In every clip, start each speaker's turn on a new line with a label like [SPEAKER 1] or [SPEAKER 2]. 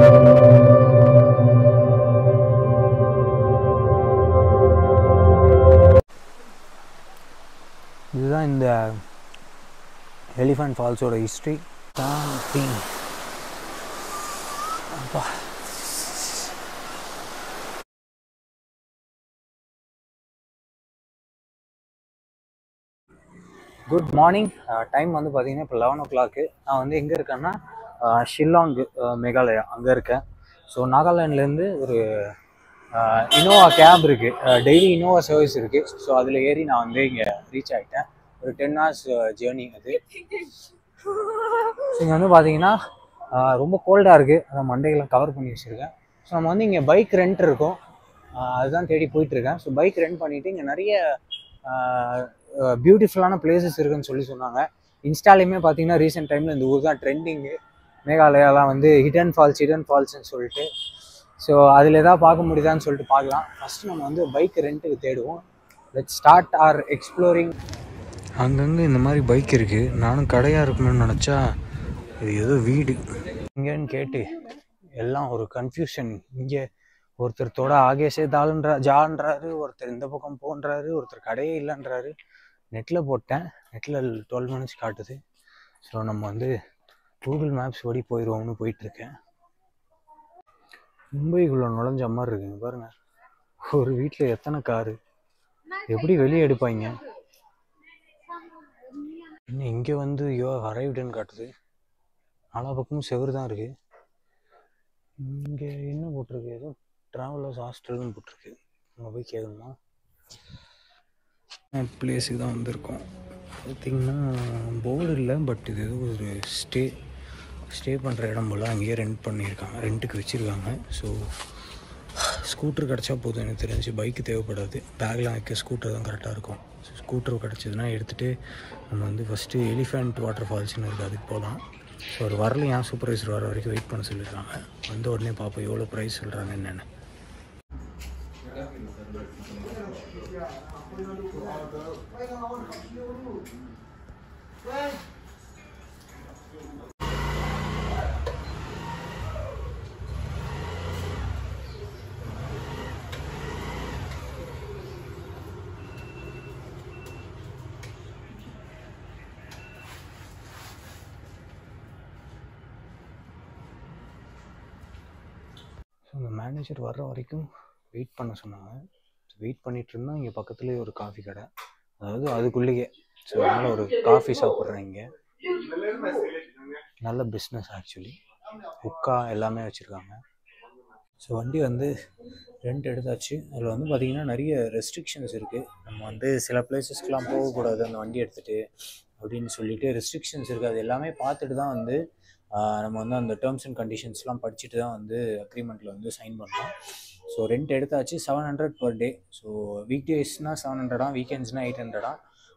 [SPEAKER 1] இதுதான் இந்த elephant ஃபால்ஸோட history. அப்பா குட் மார்னிங். டைம் வந்து பார்த்தீங்கன்னா இப்போ 11 o'clock. நான் வந்து எங்கே இருக்கேன்னா ஷில்லாங், மேகாலயா அங்கே இருக்கேன். ஸோ நாகாலாண்ட்லேருந்து ஒரு இனோவா கேப் இருக்குது, டெய்லி இனோவா சர்வீஸ் இருக்குது. ஸோ அதில் ஏறி நான் வந்து இங்கே ரீச் ஆகிட்டேன். ஒரு 10 hours ஜேர்னி அது. இங்கே வந்து பார்த்தீங்கன்னா ரொம்ப கோல்டாக இருக்குது. அதை மண்டையெல்லாம் கவர் பண்ணி வச்சுருக்கேன். ஸோ நம்ம வந்து இங்கே பைக் ரெண்ட் இருக்கும், அதுதான் தேடி போயிட்டுருக்கேன். ஸோ பைக் ரெண்ட் பண்ணிவிட்டு இங்கே நிறைய பியூட்டிஃபுல்லான பிளேசஸ் இருக்குதுன்னு சொன்னாங்க. இன்ஸ்டாலையுமே பார்த்தீங்கன்னா ரீசெண்ட் டைமில் இந்த ஊர் தான் ட்ரெண்டிங்கு. மேகாலயாலாம் வந்து ஹிடன் ஃபால்ஸ்ன்னு சொல்லிட்டு. ஸோ அதில் எதாவது பார்க்க முடியுதான்னு சொல்லிட்டு பார்க்கலாம். ஃபஸ்ட்டு நம்ம வந்து பைக் ரெண்ட்டுக்கு தேடுவோம். Let's start our exploring. அங்கங்கே இந்த மாதிரி பைக் இருக்குது. நானும் கடையாக இருக்கணும்னு நினச்சா இது ஏதோ வீடு இங்கேன்னு கேட்டு எல்லாம் ஒரு கன்ஃபியூஷன். இங்கே ஒருத்தர் தோட ஆகேஷே ஜான்றாரு, ஒருத்தர் இந்த பக்கம் போன்றாரு, ஒருத்தர் கடையே இல்லைன்றாரு. நெட்டில் போட்டேன், நெட்டில் 12 minutes காட்டுது. ஸோ நம்ம வந்து கூகுள் மேப்ஸ் ஓடி போயிடுவோம்னு போயிட்டுருக்கேன். மும்பைக்குள்ளே நுழைஞ்ச மாதிரி இருக்குங்க பாருங்கள். ஒரு வீட்டில் எத்தனை காரு, எப்படி வெளியே எடுப்பாங்க. இன்னும் இங்கே வந்து அரைவ்டுன்னு காட்டுது. நாலா பக்கமும் செவரு தான் இருக்குது. இங்கே என்ன போட்டிருக்கு, ஏதோ ட்ராவலர்ஸ் ஹாஸ்டல்னு போட்டிருக்கு. அங்கே போய் கேட்கணுமா? பிளேஸுக்கு தான் வந்திருக்கோம். பார்த்திங்கன்னா போர்டு இல்லை, பட் இது ஏதோ ஒரு ஸ்டே பண்ணுற இடம் போல். அங்கேயே ரெண்ட் பண்ணியிருக்காங்க, ரெண்ட்டுக்கு வச்சுருக்காங்க. ஸோ ஸ்கூட்டர் கிடச்சா போதும் எனக்கு தெரிஞ்சு. பைக்கு தேவைப்படாது, பேக்லாம் வைக்க ஸ்கூட்டர் தான் கரெக்டாக இருக்கும். ஸோ ஸ்கூட்டர் கிடச்சதுன்னா எடுத்துகிட்டு நம்ம வந்து ஃபஸ்ட்டு எலிஃபண்ட் வாட்டர் ஃபால்ஸ்னு இருக்குது, அதுக்கு போகலாம். ஸோ ஒரு வரல, ஏன் சூப்பர்வைசர் வர வரைக்கும் வெயிட் பண்ண சொல்லியிருக்காங்க. வந்த உடனே பார்ப்போம் எவ்வளோ ப்ரைஸ் சொல்கிறாங்க என்னென்னு. ஸோ அந்த மேனேஜர் வர்ற வரைக்கும் வெயிட் பண்ண சொன்னாங்க. வெயிட் பண்ணிகிட்டு இருந்தால் இங்கே பக்கத்துலேயே ஒரு காஃபி கடை, அதாவது அதுக்குள்ளேயே. ஸோ அதனால் ஒரு காஃபி சாப்பிட்றேன் இங்கே. நல்ல பிஸ்னஸ் ஆக்சுவலி, புக்கா எல்லாமே வச்சுருக்காங்க. ஸோ வண்டி வந்து ரெண்ட் எடுத்தாச்சு. அதில் வந்து பார்த்திங்கன்னா நிறைய ரெஸ்ட்ரிக்ஷன்ஸ் இருக்குது. நம்ம வந்து சில பிளேசஸ்க்கெலாம் போகக்கூடாது அந்த வண்டி எடுத்துகிட்டு அப்படின்னு சொல்லிட்டு ரெஸ்ட்ரிக்ஷன்ஸ் இருக்குது. அது எல்லாமே பார்த்துட்டு தான் வந்து நம்ம வந்து அந்த டேர்ம்ஸ் அண்ட் கண்டிஷன்ஸ்லாம் படிச்சுட்டு தான் வந்து அக்ரிமெண்ட்டில் வந்து சைன் பண்ணோம். ஸோ ரெண்ட் எடுத்தாச்சு 700 per day. ஸோ வீக் டேஸ்னால் 700, வீக்கெண்ட்ஸ்னால் 800.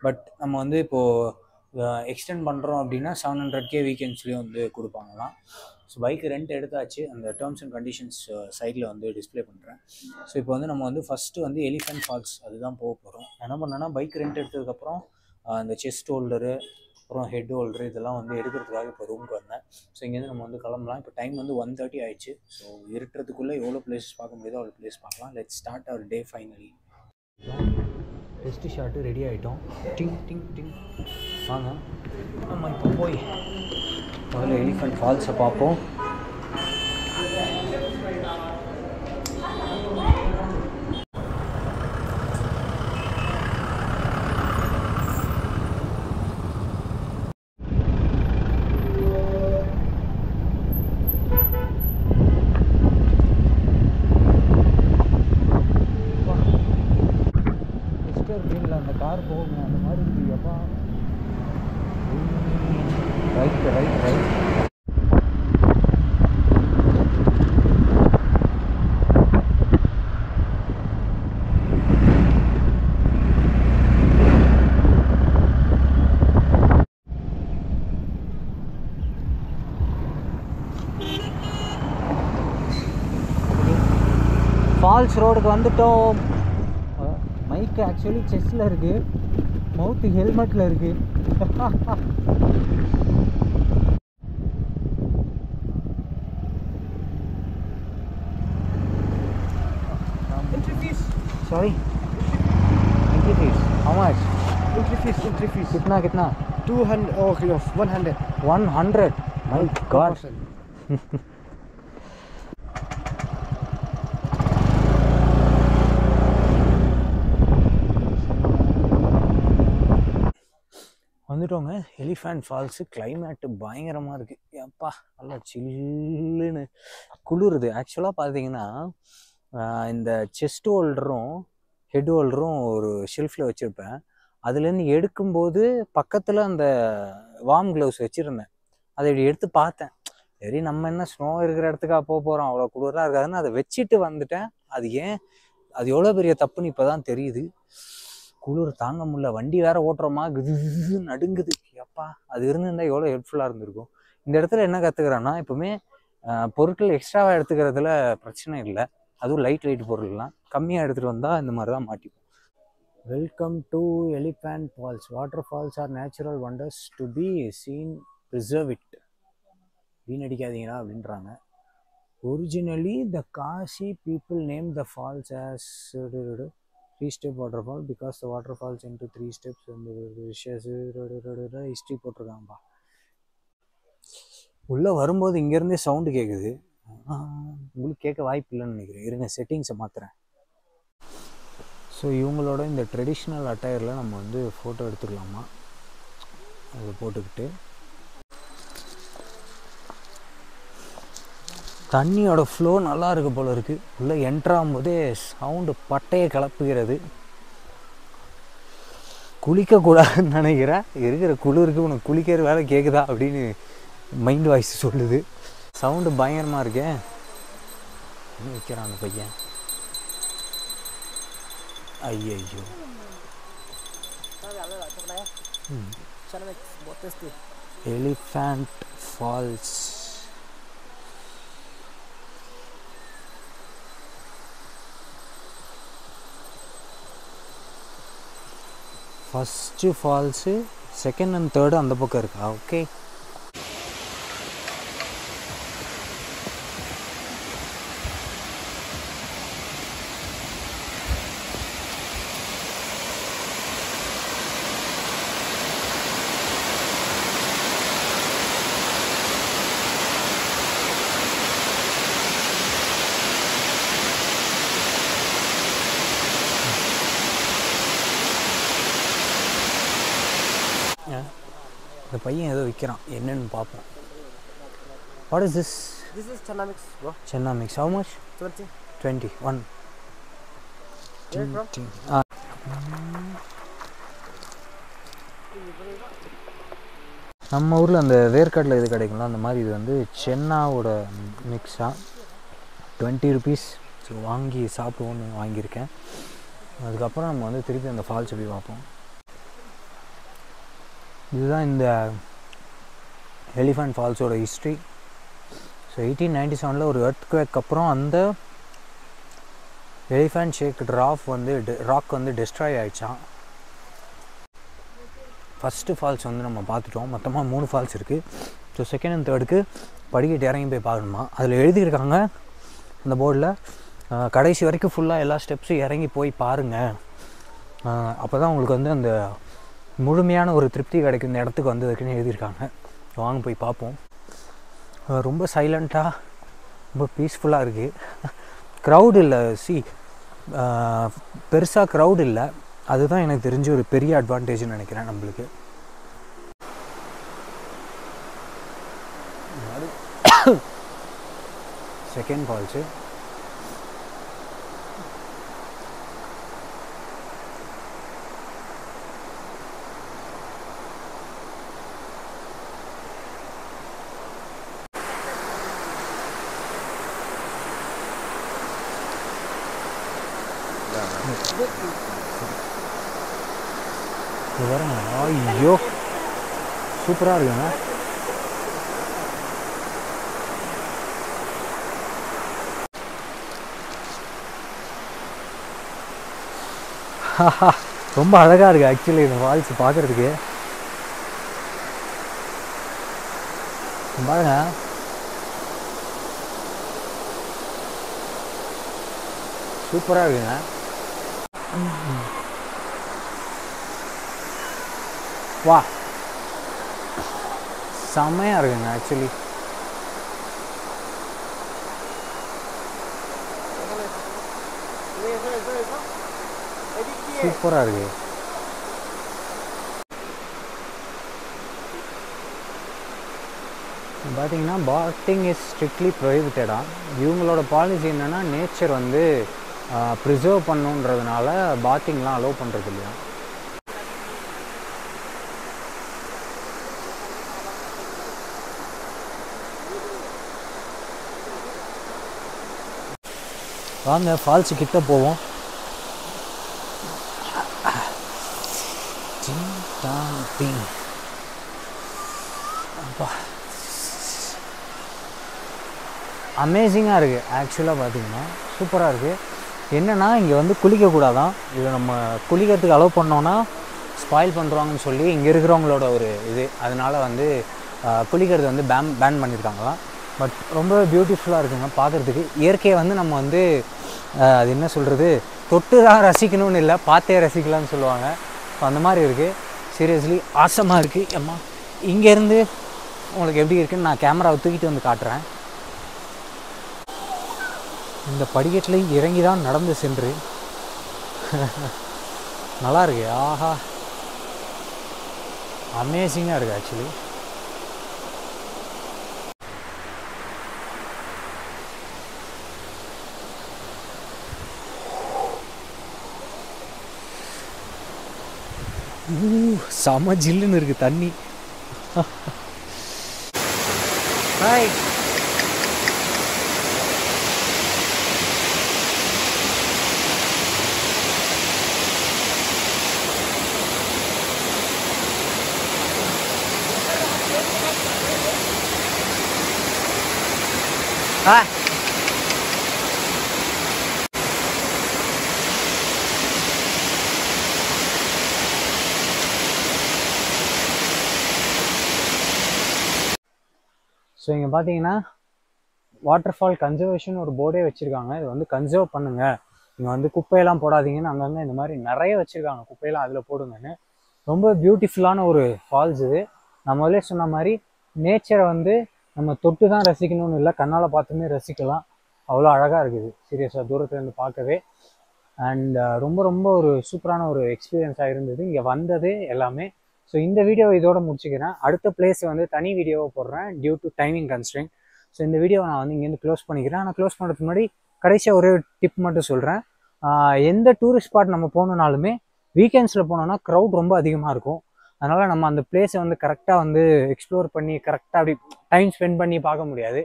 [SPEAKER 1] பட் நம்ம வந்து இப்போது எக்ஸ்டெண்ட் பண்ணுறோம் அப்படின்னா 700K வீக்கெண்ட்ஸ்லேயும் வந்து கொடுப்பாங்களாம். ஸோ பைக் ரெண்ட் எடுத்தாச்சு, அந்த டேர்ம்ஸ் அண்ட் கண்டிஷன்ஸ் சைடில் வந்து டிஸ்பிளே பண்ணுறேன். ஸோ இப்போ வந்து நம்ம வந்து ஃபஸ்ட்டு வந்து எலிஃபண்ட் ஃபால்ஸ் அதுதான் போக போகிறோம். என்ன பண்ணேன்னா பைக் ரெண்ட் எடுத்ததுக்கப்புறம் அந்த செஸ்ட் ஹோல்டரு, அப்புறம் ஹெட் ஹோல்டரு இதெல்லாம் வந்து எடுக்கிறதுக்காக இப்போ ரூமுக்கு வந்தேன். ஸோ இங்கேருந்து நம்ம வந்து கிளம்பலாம். இப்போ டைம் வந்து 1:30 ஆயிடுச்சு. ஸோ இருட்டுறதுக்குள்ளே எவ்வளோ பிளேஸஸ் பார்க்க முடியுதோ அவ்வளோ பிளேஸ் பார்க்கலாம். Let's start our day finally. Test shot ready ஆகிட்டோம். டிங் டிங் டிங் வாங்க நம்ம இப்போ போய் முதல்ல எலிஃபண்ட் ஃபால்ஸை பார்ப்போம். அந்த கார் போகணும் அந்த மாதிரி இருக்குது. அப்பா ரைட் ரைட் ரைட். ஃபால்ஸ் ரோடுக்கு வந்துட்டோம். மைக்கு ஆக்சுவலி செஸ்டில் இருக்குது, மவுத்து ஹெல்மெட்டில் இருக்குது. Sorry? Entry fees. How much?
[SPEAKER 2] Entry fees.
[SPEAKER 1] Kitna?
[SPEAKER 2] 200. Oh, 100.
[SPEAKER 1] 100. My God. வந்துட்டோங்க. Elephant falls. கிளைமேட்டு பயங்கரமாக இருக்குது. எப்பா நல்லா சில்லுன்னு குளிருது. ஆக்சுவலாக பார்த்தீங்கன்னா இந்த செஸ்ட் ஹோல்டரும் ஹெட் ஹோல்டரும் ஒரு ஷெல்ஃபில் வச்சுருப்பேன். அதுலேருந்து எடுக்கும்போது பக்கத்தில் அந்த வார்ம் க்ளவுஸ் வச்சுருந்தேன். அதை இப்படி எடுத்து பார்த்தேன். சரி நம்ம என்ன ஸ்னோ இருக்கிற இடத்துக்காக போகிறோம், அவ்வளோ குளிராக இருக்காதுன்னு அதை வச்சுட்டு வந்துட்டேன். அது எவ்வளோ பெரிய தப்புன்னு இப்போ தான் தெரியுது. குளிர் தாங்க முடியல. வண்டி வேற ஓட்டுறோமா, நடுங்குது. எப்பா அது இருந்திருந்தால் எவ்வளோ ஹெல்ப்ஃபுல்லாக இருந்திருக்கும். இந்த இடத்துல என்ன கற்றுக்கிறேன்னா, எப்பவுமே பொருட்கள் எக்ஸ்ட்ராவாக எடுத்துக்கிறதுல பிரச்சனை இல்லை. அதுவும் லைட் வெயிட் பொருள்லாம் கம்மியாக எடுத்துகிட்டு வந்தால் இந்த மாதிரி தான் மாட்டிப்போம். Welcome to Elephant Falls. Water falls are natural wonders to be seen, preserve it. வீணடிக்காதீங்களா அப்படின்றாங்க. Originally the Khasi people name the falls as 3-step waterfall because the water falls into 3 steps and history போட்டிருக்காங்கப்பா. உள்ளே வரும்போது இங்கேருந்தே sound கேட்குது. உங்களுக்கு கேட்க வாய்ப்பு இல்லைன்னு நினைக்கிறேன். இருங்க செட்டிங்ஸை மாற்றுறேன். ஸோ இவங்களோட இந்த ட்ரெடிஷ்னல் அட்டையரில் நம்ம வந்து ஃபோட்டோ எடுத்துக்கலாமா, அதை போட்டுக்கிட்டு. தண்ணியோட ஃப்ளோ நல்லா இருக்கு போல இருக்குது. உள்ளே என்ட்ராகும் போதே சவுண்டு பட்டையை கிளப்புகிறது. குளிக்கக்கூடாதுன்னு நினைக்கிறேன். இருக்கிற குளிருக்கு உனக்கு குளிக்கிற வேலை கேட்குதா அப்படின்னு மைண்ட் வாய்ஸ் சொல்லுது. சவுண்டு பயங்கரமாக இருக்கே. என்ன வைக்கிறான் அந்த பையன்? ஐயோ. Elephant falls. First falls, second and third அந்த பக்கம் இருக்கா? ஓகே. இந்த பையன் ஏதோ விற்கிறான், என்னன்னு பார்ப்போம். What is this?
[SPEAKER 2] This is Channa mix, bro.
[SPEAKER 1] Channa mix. How much?
[SPEAKER 2] 20.
[SPEAKER 1] 20. 1. நம்ம ஊரில் அந்த வேர்க்கடலை இது கிடைக்கும்ல, அந்த மாதிரி இது வந்து சென்னாவோட மிக்ஸாக 20 ருபீஸ். ஸோ வாங்கி சாப்பிடுவோன்னு வாங்கியிருக்கேன். அதுக்கப்புறம் நம்ம வந்து திருப்பி அந்த ஃபால்ஸ் போய் பார்ப்போம். இதுதான் இந்த எலிஃபண்ட் ஃபால்ஸோட ஹிஸ்ட்ரி. ஸோ 1897 ஒரு எர்த்குவேக் அப்புறம் அந்த எலிஃபண்ட் ஷேக் ராக் வந்து டெஸ்ட்ராய் ஆகிடுச்சான். ஃபஸ்ட்டு ஃபால்ஸ் வந்து நம்ம பார்த்துட்டோம். மொத்தமாக 3 ஃபால்ஸ் இருக்குது. ஸோ செகண்ட் அண்ட் தேர்டுக்கு படிக்கட்டு இறங்கி போய் பார்க்கணுமா. அதில் எழுதியிருக்காங்க அந்த போர்டில், கடைசி வரைக்கும் ஃபுல்லாக எல்லா ஸ்டெப்ஸும் இறங்கி போய் பாருங்கள், அப்போ தான் உங்களுக்கு வந்து அந்த முழுமையான ஒரு திருப்தி கிடைக்கும் இந்த இடத்துக்கு வந்ததுக்குன்னு எழுதியிருக்காங்க. வாங்க போய் பார்ப்போம். ரொம்ப சைலண்ட்டாக, ரொம்ப பீஸ்ஃபுல்லாக இருக்குது. க்ரௌட் இல்லை, பெருசாக க்ரௌட் இல்லை. அதுதான் எனக்கு தெரிஞ்ச ஒரு பெரிய அட்வான்டேஜ்னு நினைக்கிறேன் நம்மளுக்கு. Second falls. ஐயோ சூப்பராக இருக்குங்க. ரொம்ப அழகாக இருக்குது ஆக்சுவலி இந்த ஃபால்ஸ் பார்க்குறதுக்கு. பாருங்க, சூப்பராக இருக்குங்க. வா, செம்மையாக இருக்குங்க ஆக்சுவலி. சூப்பராக இருக்குது. பார்த்தீங்கன்னா பாட்டிங் இஸ் ஸ்ட்ரிக்ட்லி ப்ரொஹிபிட்டடாக. இவங்களோட பாலிசி என்னென்னா நேச்சர் வந்து ப்ரிசர்வ் பண்ணுன்றதுனால பாத்திங்லாம் அலோவ் பண்ணுறது இல்லையா. வாங்க ஃபால்ஸு கிட்ட போவோம். அமேசிங்காக இருக்குது ஆக்சுவலாக. பார்த்தீங்கன்னா சூப்பராக இருக்குது. என்னென்னா இங்கே வந்து குளிக்கக்கூடாதான். இது நம்ம குளிக்கிறதுக்கு அலோவ் பண்ணோன்னா ஸ்பாயில் பண்ணுறாங்கன்னு சொல்லி இங்கே இருக்கிறவங்களோட ஒரு இது. அதனால் வந்து குளிக்கிறது வந்து பேன் பண்ணியிருக்காங்களாம். பட் ரொம்ப பியூட்டிஃபுல்லாக இருக்குங்க பார்க்குறதுக்கு. இயற்கையை வந்து நம்ம வந்து அது என்ன சொல்கிறது, தொட்டு தான் ரசிக்கணும்னு இல்லை, பார்த்தே ரசிக்கலாம்னு சொல்லுவாங்க. ஸோ அந்த மாதிரி இருக்குது. சீரியஸ்லி ஆசமாக இருக்குது. அம்மா இங்கேருந்து உங்களுக்கு எப்படி இருக்குன்னு நான் கேமராவை தூக்கிட்டு வந்து காட்டுறேன். இந்த படிக்கட்டில் இறங்கி தான் நடந்து சென்று நல்லா இருக்கு. ஆஹா, அமேசிங்காக இருக்குது ஆக்சுவலி. செம ஜில்லுன்னு இருக்குது தண்ணி. ஹாய். ஸோ இங்கே பார்த்தீங்கன்னா வாட்டர் ஃபால் கன்சர்வேஷன் ஒரு போர்டே வச்சுருக்காங்க. இது வந்து கன்சர்வ் பண்ணுங்கள், இங்கே வந்து குப்பையெல்லாம் போடாதீங்கன்னு அங்கங்கே இந்த மாதிரி நிறைய வச்சுருக்காங்க. குப்பையெல்லாம் அதில் போடுங்கன்னு. ரொம்ப பியூட்டிஃபுல்லான ஒரு ஃபால்ஸ் இது. நான் முதலே சொன்ன மாதிரி நேச்சரை வந்து நம்ம தொட்டு தான் ரசிக்கணும்னு இல்லை, கண்ணால் பார்த்துமே ரசிக்கலாம். அவ்வளோ அழகாக இருக்குது சீரியஸாக தூரத்துலேருந்து பார்க்கவே. அண்ட் ரொம்ப ரொம்ப ஒரு சூப்பரான ஒரு எக்ஸ்பீரியன்ஸாக இருந்தது இங்கே வந்தது எல்லாமே. ஸோ இந்த வீடியோ இதோட முடிச்சுக்கிறேன். அடுத்த பிளேஸ் வந்து தனி வீடியோவை போடுறேன் due to timing constraint. So இந்த வீடியோவை நான் வந்து இங்கேருந்து க்ளோஸ் பண்ணிக்கிறேன். ஆனால் க்ளோஸ் பண்ணுறதுக்கு முன்னாடி கடைசியாக ஒரே டிப் மட்டும் சொல்கிறேன். எந்த டூரிஸ்ட் ஸ்பாட் நம்ம போகணுன்னாலுமே வீக்கெண்ட்ஸில் போனோன்னா க்ரௌட் ரொம்ப அதிகமாக இருக்கும். அதனால் நம்ம அந்த பிளேஸை வந்து கரெக்டாக வந்து எக்ஸ்ப்ளோர் பண்ணி கரெக்டாக அப்படி டைம் ஸ்பெண்ட் பண்ணி பார்க்க முடியாது.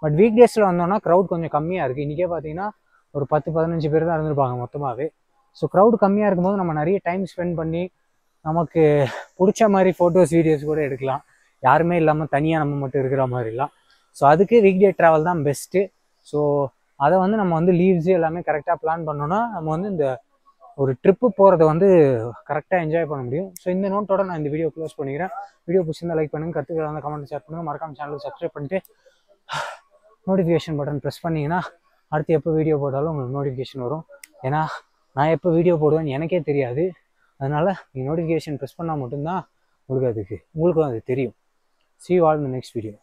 [SPEAKER 1] பட் வீக் டேஸில் வந்தோன்னா க்ரௌட் கொஞ்சம் கம்மியாக இருக்குது. இன்றைக்கே பார்த்தீங்கன்னா ஒரு 10-15 பேர் தான் இருந்திருப்பாங்க மொத்தமாகவே. ஸோ க்ரௌட் கம்மியாக இருக்கும்போது நம்ம நிறைய டைம் ஸ்பெண்ட் பண்ணி நமக்கு பிடிச்ச மாதிரி ஃபோட்டோஸ் வீடியோஸ் கூட எடுக்கலாம். யாருமே இல்லாமல் தனியாக நம்ம மட்டும் இருக்கிற மாதிரிலாம். ஸோ அதுக்கு வீக் டே ட்ராவல் தான் பெஸ்ட்டு. ஸோ அதை வந்து நம்ம வந்து லீவ்ஸு எல்லாமே கரெக்டாக பிளான் பண்ணோன்னா நம்ம வந்து இந்த ஒரு ட்ரிப்பு போகிறத வந்து கரெக்டாக என்ஜாய் பண்ண முடியும். ஸோ இந்த நோட்டோட நான் இந்த வீடியோ க்ளோஸ் பண்ணிக்கிறேன். வீடியோ பிடிச்சிருந்தா லைக் பண்ணுங்கள், கருத்துக்களை வந்து கமெண்ட் ஷேர் பண்ணுங்கள், மறக்காம சேனலுக்கு சப்ஸ்கிரைப் பண்ணிட்டு நோட்டிஃபிகேஷன் பட்டன் ப்ரெஸ் பண்ணிங்கன்னா அடுத்து எப்போ வீடியோ போட்டாலும் உங்களுக்கு நோட்டிஃபிகேஷன் வரும். ஏன்னா நான் எப்போ வீடியோ போடுவேன்னு எனக்கே தெரியாது. அதனால் நீங்கள் நோட்டிஃபிகேஷன் ப்ரெஸ் பண்ணால் மட்டும்தான் உங்களுக்கும் அது தெரியும். See you all in the next video.